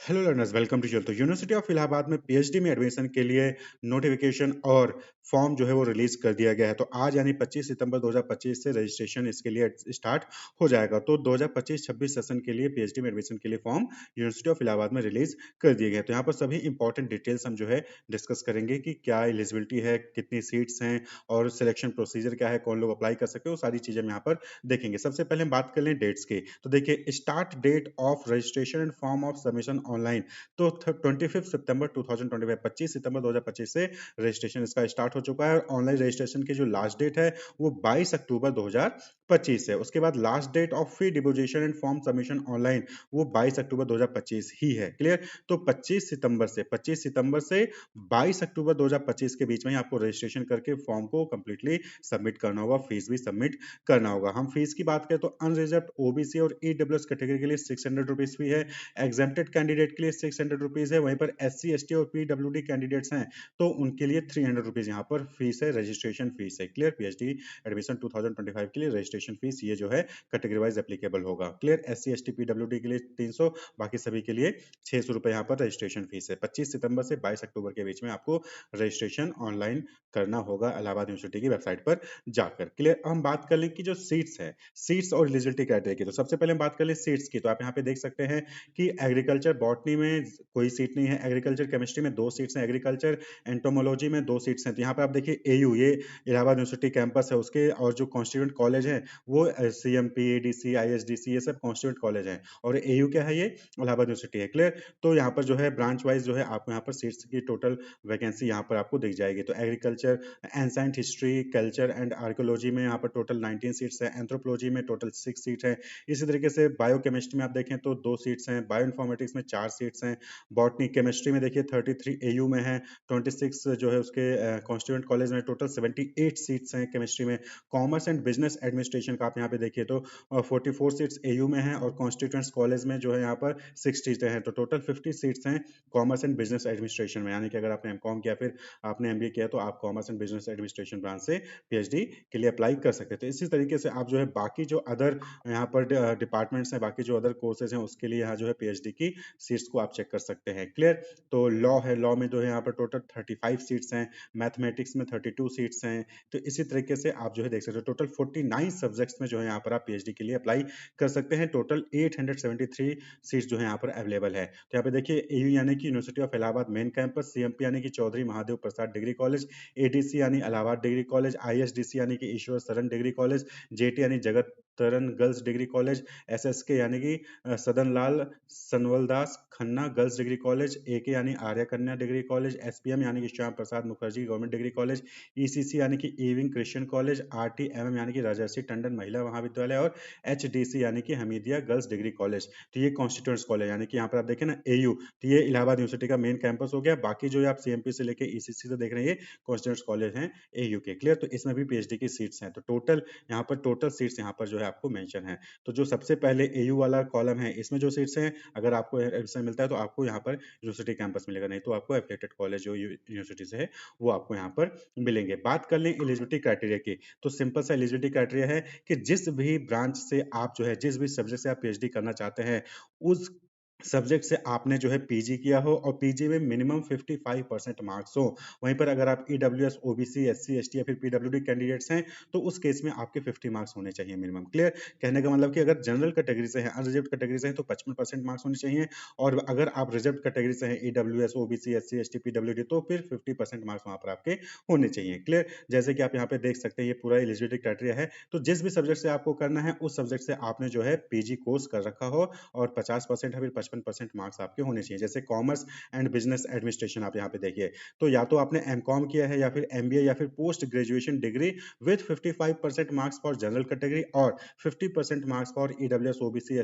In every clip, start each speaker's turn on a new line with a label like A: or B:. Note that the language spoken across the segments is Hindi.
A: हेलो लर्नर्स, वेलकम टू तो यूनिवर्सिटी ऑफ इलाहाबाद में पीएचडी में एडमिशन के लिए नोटिफिकेशन और फॉर्म जो है वो रिलीज कर दिया गया है। तो आज यानी 25 सितंबर 2025 से रजिस्ट्रेशन इसके लिए स्टार्ट हो जाएगा। तो 2025-26 सेशन के लिए पीएचडी में एडमिशन के लिए फॉर्म यूनिवर्सिटी ऑफ इलाहाबाद में रिलीज कर दिए गए। तो यहाँ पर सभी इंपॉर्टेंट डिटेल्स हम जो है डिस्कस करेंगे कि क्या एलिजिबिलिटी है, कितनी सीट्स हैं और सिलेक्शन प्रोसीजर क्या है, कौन लोग अप्लाई कर सकते हैं, वो सारी चीजें हम यहाँ पर देखेंगे। सबसे पहले हम बात कर लें डेट्स की। तो देखिए, start date of registration and form of submission online. तो 25 सितंबर 2025, 25 सितंबर 2025 से रजिस्ट्रेशन इसका स्टार्ट हो चुका है। और ऑनलाइन रजिस्ट्रेशन की जो लास्ट डेट है वो 22 अक्टूबर 2025 है। उसके बाद last date of fee deposition and form submission online वो 22 अक्टूबर 2025 ही है। क्लियर? तो 25 सितंबर से 22 अक्टूबर 2025 के बीच में ही आपको रजिस्ट्रेशन करके फॉर्म को कंप्लीटली सबमिट करना होगा, फीस भी सबमिट करना होगा। हम फीस की बात करें तो अनरिजर्व ओबीसी और ईडब्ल्यूएस कैटेगरी के लिए 600 रुपीज फी है। एग्जेम्प्टेड कैंडिडेट के लिए 600 रुपीज है। वहीं पर एससी एसटी और पीडब्ल्यूडी कैंडिडेट्स हैं तो उनके लिए 300 रुपीज यहाँ पर फीस है, रजिस्ट्रेशन फीस है। क्लियर? पीएचडी एडमिशन 2025 के लिए रजिस्ट्रेशन फीस ये जो है कैटेगरी वाइज एप्लीकेबल होगा। क्लियर? एससी एसटी पीडब्ल्यूडी के लिए 300, बाकी सभी के लिए 600 रुपए यहाँ पर रजिस्ट्रेशन फीस है। 25 सितंबर से 22 अक्टूबर के बीच में आपको रजिस्ट्रेशन ऑनलाइन करना होगा इलाहाबाद यूनिवर्सिटी की वेबसाइट पर जाकर। क्लियर? हम बात कर लें कि जो सीट्स है, सीट्स और एलिजिबिलिटी क्राइटेरिया की। तो सबसे पहले हम बात कर लें सीट्स की। तो आप यहाँ पे देख सकते हैं कि एग्रीकल्चर बॉटनी में कोई सीट नहीं है, एग्रीकल्चर केमिस्ट्री में 2 सीट्स हैं, एग्रीकल्चर एंटोमोलॉजी में 2 सीट्स हैं। तो यहाँ पे आप देखिए एयू, ये इलाहाबाद यूनिवर्सिटी कैंपस है उसके, और जो कॉन्स्टिट्यूएंट कॉलेज है वो सीएमपी, एडीसी, आईएसडीसी ये सब कॉन्स्टिट्यूएंट कॉलेज हैं। और एयू क्या है? ये इलाहाबाद यूनिवर्सिटी है। क्लियर? तो यहाँ पर जो है ब्रांच वाइज जो है आपको यहाँ पर सीट्स की टोटल वैकेंसी यहाँ पर आपको दिख जाएगी। तो agriculture, ancient history, culture and archaeology में यहाँ पर टोटल 19 सीट्स है। एंथ्रोपोलॉजी में टोटल 6 सीट है। इसी तरीके से बायोकेमिस्ट्री में आप देखें तो 2 सीट्स हैं। बायो इन्फॉर्मेटिक्स में 4 सीट्स हैं। बॉटनी केमिस्ट्री में देखिए 33 एयू में है, 26 जो है उसके कॉन्स्टिट्यूएंट कॉलेज में, टोटल 78 सीट्स हैं केमिस्ट्री में। कॉमर्स एंड बिजनेस एडमिनिस्ट्रेशन का आप यहाँ पे देखिए तो 44 सीट्स एयू में है, और कॉन्स्टिट्यूएंट्स कॉलेज में जो है यहाँ पर 6 सीटें हैं। तो टोटल 50 सीट्स हैं कॉमर्स एंड बिजनेस एडमिनिस्ट्रेशन में। यानी कि अगर आपने एमकॉम किया फिर आपने एमबीए किया तो आप commerce and business administration branch से पीएचडी के लिए अप्लाई कर सकते हैं। तो इसी तरीके से आप जो है बाकी जो अदर यहाँ पर डिपार्टमेंट्स हैं, बाकी जो अदर कोर्सेज हैं उसके लिए यहाँ जो है पीएचडी की सीट्स को आप चेक कर सकते हैं। क्लियर? तो लॉ है, लॉ में जो है यहाँ पर टोटल 35 सीट्स हैं। मैथमेटिक्स में 32 सीट्स हैं। तो इसी तरीके से आप जो है देख सकते हो टोटल 49 सब्जेक्ट्स में जो है यहाँ पर आप पीएचडी के लिए अप्लाई कर सकते हैं। टोटल 873 सीट्स जो है यहाँ पर अवेलेबल है। तो यहाँ पे देखिए एयू यानी कि university of Allahabad main campus, CMP यानी कि Chaudhary Mahadev Prasad degree college, ADC यानी इलाहाबाद डिग्री कॉलेज, आईएसडीसी यानी कि ईश्वर शरण डिग्री कॉलेज, जेटी यानी Jagat Taran girls degree college, SSK यानी कि Sadan Lal Sanwaldas Khanna girls degree college, AK यानी Arya Kanya degree college, SPM यानी कि Shyam Prasad Mukherjee government degree college, ECC यानी कि एविंग क्रिश्चियन कॉलेज, आरटीएमएम यानी कि राजर्षि टंडन महिला महाविद्यालय, और एचडीसी यानी कि हमीदिया गर्ल्स डिग्री कॉलेज। तो ये कॉन्स्टिट्यूएंट्स कॉलेज यानी कि यहाँ पर आप देखें ना एयू, तो ये इलाहाबाद यूनिवर्सिटी का मेन कैंपस हो गया। बाकी जो आप सीएमपी से लेके ईसीसी से देख रहे हैं ये कॉन्स्टिट्यूएंट्स कॉलेज हैं एयू के। क्लियर? तो इसमें भी पीएचडी की सीट्स हैं। तो टोटल यहाँ पर टोटल सीट्स यहाँ पर जो है आपको मेंशन है। तो जो सबसे पहले एयू वाला कॉलम है इसमें जो सीट्स हैं, अगर आपको एडमिशन मिलता है तो आपको यहाँ पर यूनिवर्सिटी कैंपस मिलेगा, नहीं तो आपको एफिलिएटेड कॉलेज जो यूनिवर्सिटी से है वो आपको यहाँ पर मिलेंगे। बात कर लें एलिजिबिलिटी क्राइटेरिया की, तो सिंपल सा एलिजिबिलिटी क्राइटेरिया है कि जिस भी ब्रांच से आप जो है, जिस भी सब्जेक्ट से आप पीएचडी करना चाहते हैं उस सब्जेक्ट से आपने जो है पीजी किया हो और पीजी में मिनिमम 55% मार्क्स हो। वहीं पर अगर आप ईडब्ल्यूएस, ओबीसी, एससी, एसटी या फिर पीडब्ल्यूडी कैंडिडेट्स हैं तो उस केस में आपके 50 मार्क्स होने चाहिए मिनिमम। क्लियर? कहने का मतलब कि अगर जनरल कैटेगरी से हैं, अनरिजर्व्ड कैटेगरी से हैं तो 55% मार्क्स होने चाहिए, और अगर आप रिजर्व्ड कैटेगरी से हैं, EWS, OBC, SC, ST, PWD, तो फिर 50% मार्क्स वहां पर आपके होने चाहिए। क्लियर? जैसे कि आप यहाँ पे देख सकते हैं ये पूरा एलिजिबिलिटी क्राइटेरिया है। तो जिस भी सब्जेक्ट से आपको करना है उस सब्जेक्ट से आपने जो है पीजी कोर्स कर रखा हो, और 50% या फिर 55% मार्क्स आपके होने चाहिए। जैसे कॉमर्स एंड बिजनेस एडमिनिस्ट्रेशन आप यहाँ पे देखिए, तो या तो आपने एमकॉम किया है या फिर एमबीए या फिर post graduation degree with 55% marks for general category और 50% marks for EWS, OBC,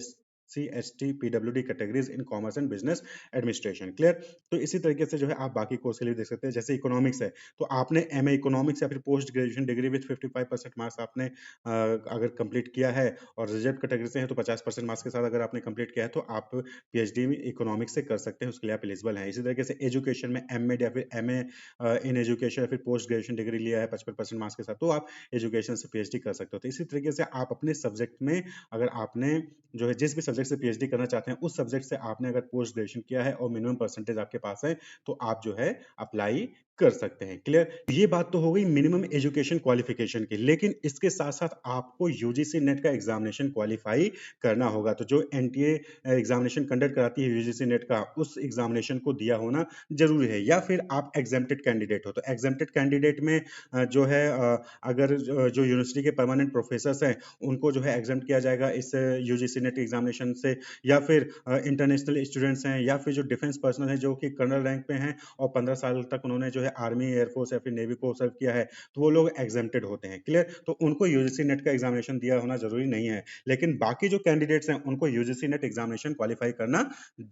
A: C S T PWD categories in commerce and business administration. Clear? तो इसी तरीके से जो है आप बाकी कोर्स के लिए देख सकते हैं। जैसे इकोनॉमिक्स है तो आपने एमए इकोनॉमिक्स या फिर post graduation degree with 55% marks आपने अगर कंप्लीट किया है, और रिजर्व कैटेगरी से है तो 50% मार्क्स के साथ अगर आपने कंप्लीट किया है तो आप पीएचडी में इकोनॉमिक्स से कर सकते हैं, उसके लिए आप एलिजिबल हैं। इसी तरीके से एजुकेशन में एमएड या फिर एमए इन एजुकेशन या फिर पोस्ट ग्रेजुएशन डिग्री लिया है 55% मार्क्स के साथ, तो आप एजुकेशन से पीएचडी कर सकते हो। तो इसी तरीके से आप अपने सब्जेक्ट में, अगर आपने जो है जिस भी सब्जेक्ट सब्जेक्ट से पीएचडी करना चाहते हैं, उस सब्जेक्ट से आपने अगर पोस्ट ग्रेजुएशन किया है और मिनिमम परसेंटेज आपके पास है, तो आप जो है अप्लाई कर सकते हैं। क्लियर? ये बात तो हो गई मिनिमम एजुकेशन क्वालिफिकेशन की, लेकिन इसके साथ-साथ आपको यूजीसी नेट का एग्जामिनेशन क्वालिफाई करना होगा। तो जो एनटीए एग्जामिनेशन कंडक्ट कराती है यूजीसी नेट का, उस एग्जामिनेशन को दिया होना ज़रूरी है, या फिर आप एग्जेम्प्टेड कैंडिडेट हो। तो एग्जेम्प्टेड कैंडिडेट में जो है अगर जो यूनिवर्सिटी के परमानेंट प्रोफेसर्स हैं, उनको जो है एग्जेम्प्ट किया जाएगा इस यूजीसी नेट एग्जामिनेशन से, या फिर इंटरनेशनल स्टूडेंट्स हैं, या फिर जो डिफेंस पर्सनल हैं जो कि कर्नल रैंक पे हैं और 15 साल तक उन्होंने जो है आर्मी, एयरफोर्स या फिर नेवी को सर्व किया है, तो वो लोग एग्जेम्प्टेड होते हैं। क्लियर? तो उनको यूजीसी नेट का एग्जामिनेशन दिया होना जरूरी नहीं है, लेकिन बाकी जो कैंडिडेट्स हैं उनको यूजीसी नेट एग्जामिनेशन क्वालिफाई करना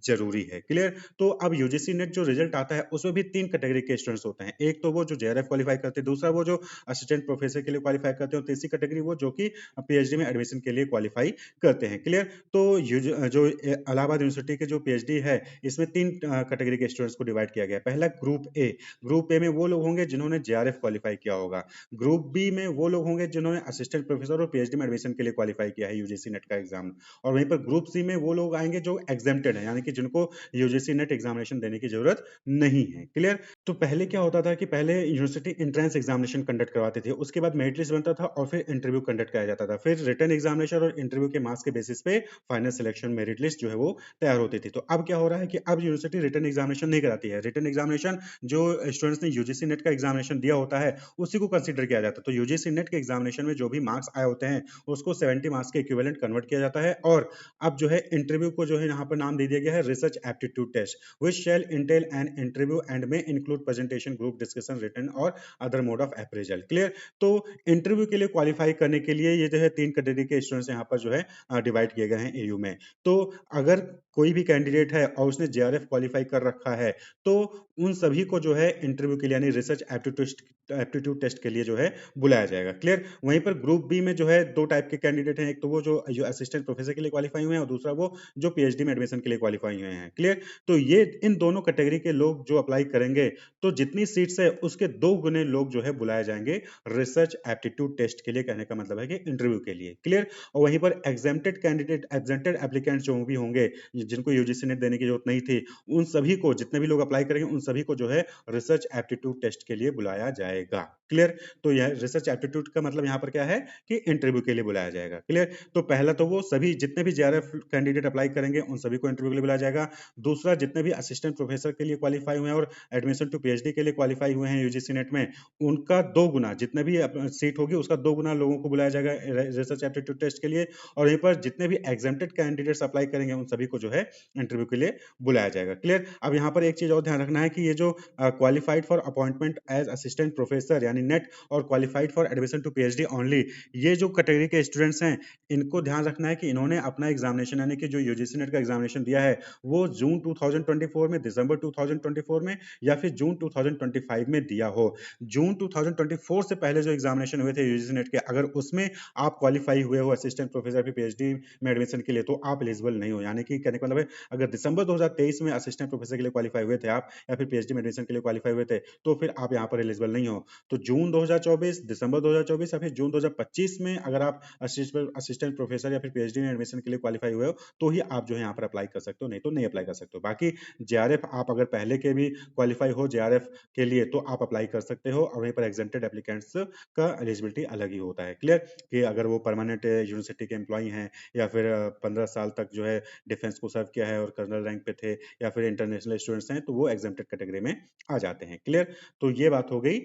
A: जरूरी है। क्लियर? तो अब यूजीसी नेट जो रिजल्ट आता है उसमें भी 3 कैटेगरी के स्टूडेंट्स होते हैं। एक तो वो जो जेआरएफ क्वालिफाई करते हैं, दूसरा वो जो असिस्टेंट प्रोफेसर के लिए क्वालिफाई करते हैं, और तीसरी कैटेगरी वो जो कि पीएचडी में एडमिशन के लिए क्वालिफाई करते हैं। क्लियर? तो जो इलाहाबाद यूनिवर्सिटी के जो पीएचडी है, इसमें 3 कैटेगरी के स्टूडेंट्स को डिवाइड किया गया है। पहला ग्रुप ए। ग्रुप ए में वो लोग होंगे जिन्होंने जेआरएफ क्वालिफाई किया होगा। ग्रुप बी में वो लोग होंगे जिन्होंने असिस्टेंट प्रोफेसर और पीएचडी में एडमिशन के लिए क्वालिफाई किया है यूजीसी नेट का एग्जाम। और वहीं पर ग्रुप सी में वो लोग आएंगे जो एग्जेम्प्टेड है, यानी कि जिनको यूजीसी नेट एग्जामिनेशन देने की जरूरत नहीं है। क्लियर? तो पहले क्या होता था कि पहले यूनिवर्सिटी एंट्रेंस एग्जामिनेशन कंडक्ट करवाती थी, उसके बाद मेरिट लिस्ट बनता था और फिर इंटरव्यू कंडक्ट कराया जाता था, फिर रिटन एग्जामिनेशन और इंटरव्यू के मार्क्स के बेसिस पे फाइनल सिलेक्शन मेरिट लिस्ट जो है वो तैयार होती थी। तो अब क्या हो रहा है कि अब यूनिवर्सिटी रिटन एग्जामिनेशन नहीं कराती है। रिटन एग्जामिनेशन जो स्टूडेंट्स ने यूजीसी नेट का एग्जामिनेशन दिया होता है उसी को कंसिडर किया जाता है। तो यूजीसी नेट के एग्जामिनेशन में जो भी मार्क्स आए होते हैं उसको 70 मार्क्स के इक्विवेलेंट कन्वर्ट किया जाता है, और अब जो है इंटरव्यू को जो है यहाँ पर नाम दे दिया गया है research aptitude test, which shall entail an interview and may include presentation, group discussion, written और other mode of appraisal। Clear? तो इंटरव्यू के लिए क्वालिफाई करने के लिए ये जो है 3 कैटेगरी के स्टूडेंट्स यहाँ पर जो है डिवाइड किए गए हैं एयू में। तो अगर कोई भी कैंडिडेट है और उसने जेआरएफ क्वालिफाई कर रखा है, तो उन सभी को जो है इंटरव्यू के लिए यानी रिसर्च एप्टीट्यूड टेस्ट के लिए जो है बुलाया जाएगा। क्लियर? वहीं पर ग्रुप बी में जो है 2 टाइप के कैंडिडेट हैं, एक तो वो जो असिस्टेंट प्रोफेसर के लिए क्वालिफाई हुए हैं, और दूसरा वो जो पीएचडी में एडमिशन के लिए क्वालिफाई हुए हैं। क्लियर? तो ये इन दोनों कैटेगरी के लोग जो अप्लाई करेंगे, तो जितनी सीट्स है उसके 2 गुने लोग जो है बुलाए जाएंगे रिसर्च एप्टीट्यूड टेस्ट के लिए। कहने का मतलब है कि इंटरव्यू के लिए। क्लियर? और वहीं पर एग्जेम्प्टेड कैंडिडेट, एग्जेम्प्टेड एप्लीकेंट्स जो भी होंगे जिनको यूजीसी नेट देने की जरूरत नहीं थी, उन सभी को, जितने भी लोग अप्लाई करेंगे उन सभी को जो है रिसर्च एप्टीट्यूड टेस्ट के लिए बुलाया जाएगा। क्लियर? तो यह रिसर्च एप्टीट्यूड का मतलब यहाँ पर क्या है कि इंटरव्यू के लिए बुलाया जाएगा। क्लियर? तो पहला तो वो सभी जितने भी जेआरएफ कैंडिडेट अप्लाई करेंगे उन सभी को इंटरव्यू के लिए बुलाया जाएगा। दूसरा, जितने भी असिस्टेंट प्रोफेसर के लिए क्वालिफाई हुए हैं और एडमिशन टू पीएचडी के लिए क्वालिफाई हुए हैं यूजीसी नेट में, उनका 2 गुना, जितने भी सीट होगी उसका 2 गुना लोगों को बुलाया जाएगा रिसर्च एप्टीट्यूड टेस्ट के लिए। और वहीं पर जितने भी एग्जेम्प्टेड कैंडिडेट्स अप्लाई करेंगे उन सभी को जो है इंटरव्यू के लिए बुलाया जाएगा। क्लियर? अब यहाँ पर एक चीज और ध्यान रखना है कि ये जो qualified for appointment as assistant professor यानी नेट और qualified for admission to PhD only, ये जो कैटेगरी के स्टूडेंट्स हैं, इनको ध्यान रखना है कि इन्होंने अपना एग्जामिनेशन यानी कि जो यूजीसी नेट का एग्जामिनेशन दिया है वो जून 2024 में, दिसंबर 2024 में या फिर जून 2025 में दिया हो। जून 2024 से पहले जो एग्जामिनेशन हुए थे यूजीसी नेट के, अगर उसमें आप क्वालिफाई हुए हो असिस्टेंट प्रोफेसर फिर पीएचडी में एडमिशन के लिए, तो आप एलिजिबल नहीं हो। यानी कि कहने का मतलब है अगर दिसंबर 2023 में असिस्टेंट प्रोफेसर के लिए क्वालिफाई हुए थे आप, या फिर पीएचडी में एडमिशन के लिए क्वालिफाई हुए थे, तो फिर आप यहाँ पर एलिजिबल नहीं हो। तो जून 2024, दिसंबर 2024 या फिर जून 2025 में अगर आप असिस्टेंट प्रोफेसर या फिर पीएचडी में एडमिशन के लिए क्वालिफाई हुए हो, तो ही आप जो है यहाँ पर अप्लाई कर सकते हो, नहीं तो नहीं अप्लाई कर सकते हो। बाकी जेआरएफ आप अगर पहले के भी क्वालिफाई हो जेआरएफ के लिए तो आप अप्लाई कर सकते हो, और वहीं पर एग्जेम्प्टेड एप्लीकेंट्स का एलिजिबिलिटी अलग ही होता है। क्लियर? कि अगर वो परमानेंट यूनिवर्सिटी के एम्प्लॉई हैं, या फिर 15 साल तक जो है डिफेंस को सर्व किया है और कर्नल रैंक पे थे, या फिर इंटरनेशनल स्टूडेंट्स हैं, तो वो एग्जेम्प्टेड कैटेगरी में आ जाते हैं। क्लियर? तो ये बात हो गई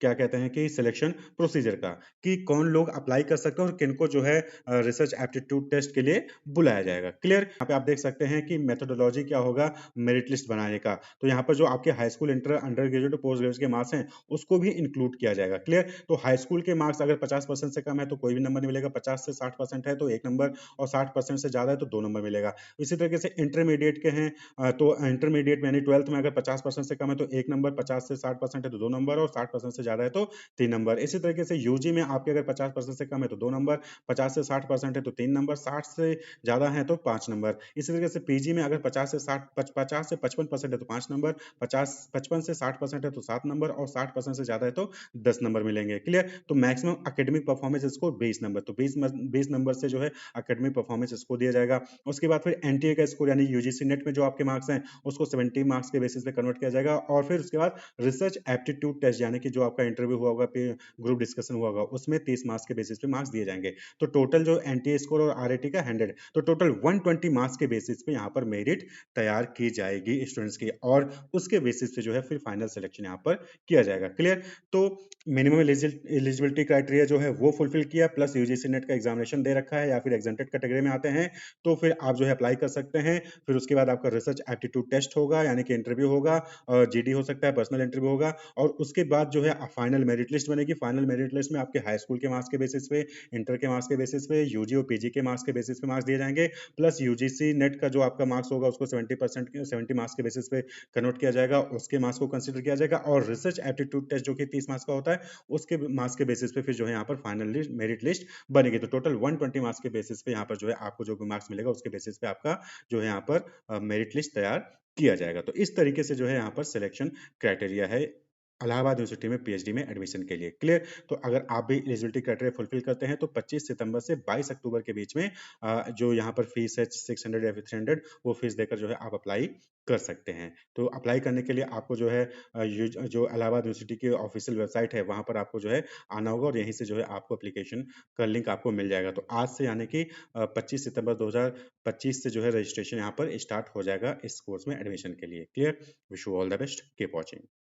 A: क्या कहते हैं कि सिलेक्शन प्रोसीजर का, कि कौन लोग अप्लाई कर सकते हैं और किनको जो है रिसर्च एप्टीट्यूड टेस्ट के लिए बुलाया जाएगा। क्लियर? यहाँ पे आप देख सकते हैं कि मेथोडोलॉजी क्या होगा मेरिट लिस्ट बनाने का। तो यहाँ पर जो आपके high school, inter, under graduate, post graduate के मार्क्स हैं उसको भी इंक्लूड किया जाएगा। क्लियर? तो हाई स्कूल के मार्क्स अगर 50% से कम है तो कोई भी नंबर नहीं मिलेगा, 50 से 60% है तो 1 नंबर, और 60% से ज्यादा है तो 2 नंबर मिलेगा। इसी तरीके से इंटरमीडिएट के हैं तो इंटरमीडिएट में यानी 12th में अगर 50% से कम है तो 1 नंबर, 50 से 60% है तो 2 नंबर, और 60% से ज़्यादा है तो 3 नंबर। इसी तरीके से यूजी में आपके अगर 50% से कम है तो 2 नंबर, 50 से 60% है तो 3 नंबर, 60 से ज़्यादा है तो 5 नंबर। इसी तरीके से पीजी में अगर 50 से 60 50 से 55% है तो 5 नंबर, 50 55 से 60% है तो 7 नंबर और 60% से ज़्यादा है तो 10 नंबर मिलेंगे। क्लियर? तो maximum academic performance score 20 number, तो 20 नंबर से जो है एकेडमिक परफॉर्मेंस स्कोर दिया जाएगा। उसके बाद फिर एनटीए का स्कोर यानी यूजीसी नेट में जो आपके मार्क्स हैं उसको 70 मार्क्स के बेसिस पे कन्वर्ट किया जाएगा और फिर उसके बाद रिसर्च एप्टीट्यूड टेस्ट यानी कि जो आपका इंटरव्यू हुआ होगा, ग्रुप डिस्कशन हुआ होगा, उसमें 30 मार्क्स के बेसिस पे मार्क्स दिए जाएंगे। तो टोटल जो एनटीए स्कोर और आरआईटी का 100, तो टोटल 120 मार्क्स के बेसिस पे यहाँ पर मेरिट तैयार की जाएगी स्टूडेंट्स की और उसके बेसिस पे जो है फिर फाइनल सिलेक्शन यहाँ पर किया जाएगा। क्लियर? तो मिनिमम एलिजिबिलिटी क्राइटेरिया जो है वो फुलफिल किया, प्लस यूजीसी नेट का एग्जामिनेशन दे रखा है या फिर एग्जेंटेड कैटेगरी में आते हैं तो फिर आप जो है अप्लाई कर सकते हैं। फिर उसके बाद आपका रिसर्च एप्टीट्यूड टेस्ट होगा यानी कि इंटरव्यू होगा, जीडी हो सकता है, पर्सनल इंटरव्यू होगा और उसके बाद जो है फाइनल मेरिट लिस्ट बनेगी। फाइनल मेरिट लिस्ट में आपके हाई स्कूल के मार्क्स के बेसिस पे, इंटर के मार्क्स के बेसिस पे, यूजी और पीजी के मार्क्स के बेसिस पे मार्क्स दिए जाएंगे, प्लस यूजीसी नेट का जो आपका मार्क्स होगा उसको 70% 70 मार्क्स के बेसिस पे कन्वर्ट किया जाएगा, उसके मार्क्स को कंसिडर किया जाएगा और रिसर्च एप्टीट्यूड टेस्ट जो कि 30 मार्क्स का होता है उसके मार्क्स के बेसिस पे फिर जो है यहाँ पर फाइनल लिस्ट मेरिट लिस्ट बनेगी। तो टोटल 120 मार्क्स के बेसिस पे यहाँ पर जो है आपको जो भी मार्क्स मिलेगा उसके बेसिस पे आपका जो है यहाँ पर मेरिट लिस्ट तैयार किया जाएगा। तो इस तरीके से जो है यहाँ पर सिलेक्शन क्राइटेरिया है इलाहाबाद यूनिवर्सिटी में पीएचडी में एडमिशन के लिए। क्लियर? तो अगर आप भी एलिजिबिलिटी क्राइटेरिया फुलफिल करते हैं तो 25 सितंबर से 22 अक्टूबर के बीच में जो यहाँ पर फीस है 600 या फिर 300 वो फीस देकर जो है आप अप्लाई कर सकते हैं। तो अप्लाई करने के लिए आपको जो है जो इलाहाबाद यूनिवर्सिटी की ऑफिशियल वेबसाइट है वहाँ पर आपको जो है आना होगा और यहीं से जो है आपको एप्लीकेशन का लिंक आपको मिल जाएगा। तो आज से यानी कि 25 सितंबर 2025 से जो है रजिस्ट्रेशन यहाँ पर स्टार्ट हो जाएगा इस कोर्स में एडमिशन के लिए। Clear? Wish you all the best, keep watching.